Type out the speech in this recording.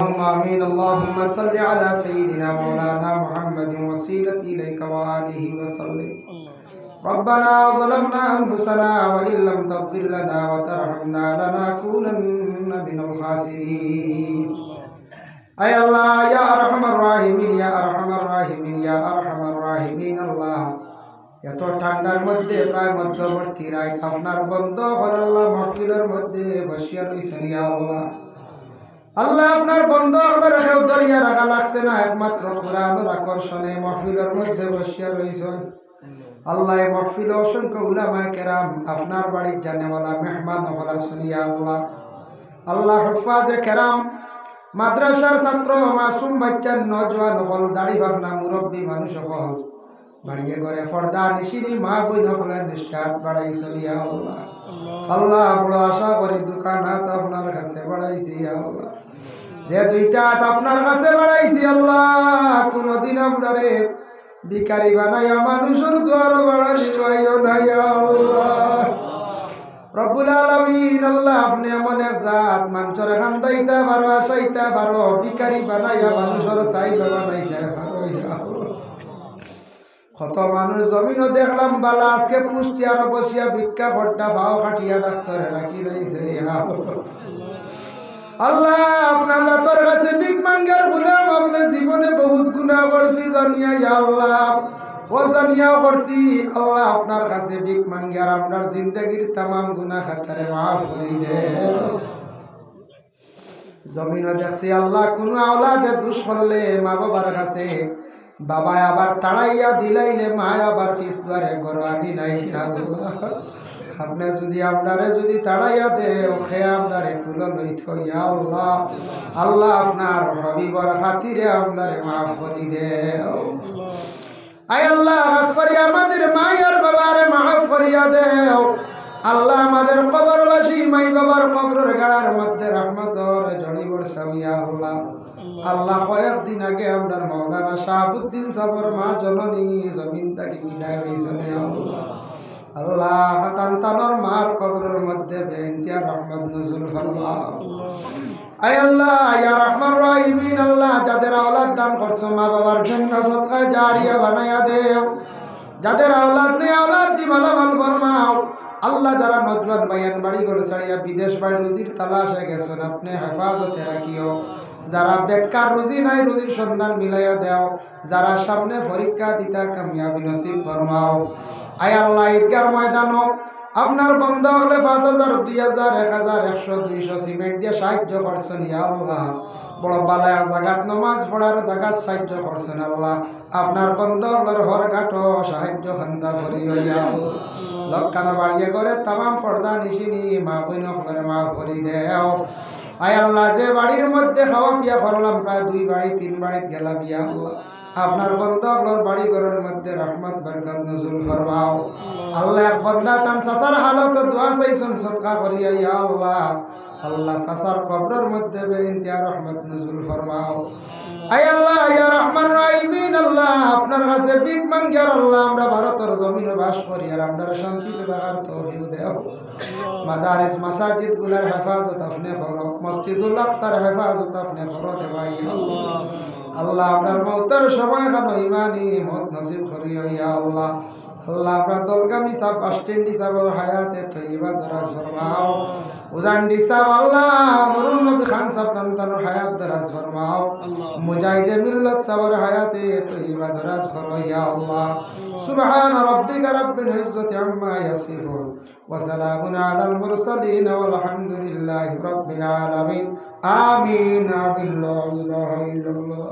آمين اللهم صل على سيدنا مولانا محمد وسيلة إليك وآله وسلم ربنا ظلمنا أنفسنا وإن لم تغفر لنا وترحمنا لنكونن من الخاسرين أي الله يا أرحم الراحمين يا أرحم الراحمين يا أرحم الراحمين الله এত ঠান্ডার মধ্যে প্রায় মধ্যবর্তী রাত আপনার বন্ধ হল আল্লাহ মাহফিলের মধ্যে বসিয়া রইছেন ইয়া আল্লাহ আল্লাহ আপনার বন্ধ হলের কেউ দরিয়া রাখা লাগছে না একমাত্র কোরআনের আকর্ষণে মাহফিলের মধ্যে বসিয়া রইছেন আল্লাহ এই মাহফিল অসংখ্য উলামায়ে কেরাম আপনার বাড়ির জানেওয়ালা মেহমান হলা শুনিয়া আল্লাহ আল্লাহ হুফাজে কেরাম মাদ্রাসার ছাত্র মাসুম বাচ্চা নজওয়ান হল দাড়ি ভাগনা মুরব্বী মানুষ হল বাড়িয়ে করে পর্দা নিশিনি মা বইন হলেন নিষ্ঠাত বাড়াই চলিয়া আল্লাহ আল্লাহ বড় আশা করি দোকান হাত আপনার কাছে বাড়াইছি আল্লাহ যে দুইটা হাত আপনার কাছে বাড়াইছি আল্লাহ কোনদিন আপনারে ভিখারি বানাইয়া মানুষের দুয়ার বাড়াইও নাই আল্লাহ রব্বুল আলামিন আল্লাহ আপনি এমন এক জাত মানুষের খান্দাইতে পারো আসাইতে পারো ভিখারি বানাইয়া মানুষের চাইবা বানাইতে পারো কত মানুষ জমিনও দেখলাম বালা আজকে পুষ্টি আর বসিয়া ভিক্ষা ভট্টা ভাও খাটিয়া ডাক্তারে রাখি রয়েছে আল্লাহ আপনার জাতর কাছে ভিক মাঙ্গার গুলাম আপনি জীবনে বহুত গুনাহ করছি জানিয়া আল্লাহ ও জানিয়াও করছি আল্লাহ আপনার কাছে ভিক মাঙ্গার আপনার জিন্দগির তামাম গুনাহ খাতারে মাফ করে দে জমিনও দেখছি আল্লাহ কোনো আওলাদে দুষ করলে মা বাবার কাছে বাবা আবার তাড়াইয়া দিলাইলে মা আবার পিস দ্বারে ঘর আনিলাই আল্লাহ আপনি যদি আপনারে যদি তাড়াইয়া দে ওখে আপনারে খুলো লইত ইয়া আল্লাহ আল্লাহ আপনার হাবিবর খাতিরে আপনারে মাফ করি দে আয় আল্লাহ আসফারি আমাদের মা আর বাবারে মাফ করিয়া দেও আল্লাহ আমাদের কবরবাসী মাই বাবার কবরের গাড়ার মধ্যে রহমতর জড়ি বর্ষাও ইয়া আল্লাহ আল্লাহ কয়েকদিন আগে আমরা মৌলানা শাহাবুদ্দিন সাবর মা জননী জমিন তাকে বিদায় হয়েছিল আল্লাহ হাতান্তানোর মার কবরের মধ্যে বেইন্তিয়া রহমত নজুল ফরমাও আয় আল্লাহ ইয়া রহমান রহিমিন আল্লাহ যাদের আওলাদ দান করছো মা বাবার জন্য সদকা জারিয়া বানায়া দেও যাদের আওলাদ নেই আওলাদ দি মালামাল ফরমাও আল্লাহ যারা নজওয়ান বায়ান বাড়ি করে ছাড়িয়া বিদেশ বাড়ি রুজির তালাশে গেছেন আপনি হেফাজতে রাখিও যারা বেকার রুজি নাই রুজির সন্ধান মিলাইয়া দেও যারা সামনে পরীক্ষা দিতা কামিয়াবি নসিব ফরমাও আয় আল্লাহ ঈদগার ময়দানও আপনার বন্ধ হলে 5,000 2,000 1,000 100 200 সিমেন্ট দিয়ে সাহায্য করছেন ইয়া আল্লাহ বড় বালায় জাগাত নামাজ পড়ার জাগাত সাহায্য করছেন আল্লাহ আপনার বন্ধ হলের হর ঘাটো সাহায্য খান্দা করিও ইয়া লক্ষানো বাড়িয়ে করে তামাম পর্দা নিশিনি মা বইন হলের মা ভরি দেও আয় আল্লাহ যে বাড়ির মধ্যে খাওয়া পিয়া করলাম প্রায় 2 বাড়ি 3 বাড়িতে গেলাম ইয়া আল্লাহ আপনার বন্ধ হলের বাড়ি ঘরের মধ্যে রহমত বরকত নজুল ফরমাও আল্লাহ এক বান্দা তান সাসার হালত দোয়া চাইছেন সদকা করিয়া ইয়া আল্লাহ আল্লাহ সাসার কবরের মধ্যে বেইন্তিয়া রহমত নজুল ফরমাও আয় আল্লাহ ইয়া রহমান রহিমিন আল্লাহ আপনার কাছে ভিক মাঙ্গিয়ার আল্লাহ আমরা ভারতের জমিনে বাস করি আর আমরা শান্তিতে থাকার তৌফিক দাও মাদারিস মাসাজিদ গুলার হেফাজত আপনি করো মসজিদুল আকসার হেফাজত আপনি করো রে ভাই আল্লাহ আল্লাহ আপনার মওতের সময় কেন ইমানি মত নসিব করিও ইয়া আল্লাহ আল্লাহ আমরা দলগামী সাহেব বাসস্ট্যান্ডি সাহেবের হায়াতে তৈবা দরাজ ফরমাও উজান্ডি সাহেব আল্লাহ নুরুন নবী খান সাহেব তান্তানোর হায়াত দরাজ ফরমাও মুজাহিদে মিল্লাত সাহেবের হায়াতে তৈবা দরাজ করো ইয়া আল্লাহ সুবহান রাব্বিকা রাব্বিল ইজ্জাতি আম্মা ইয়াসিফুন ওয়া সালামুন আলাল মুরসালিন ওয়ালহামদুলিল্লাহি রাব্বিল আলামিন আমিন বিল্লাহি লা ইলাহা ইল্লাল্লাহ।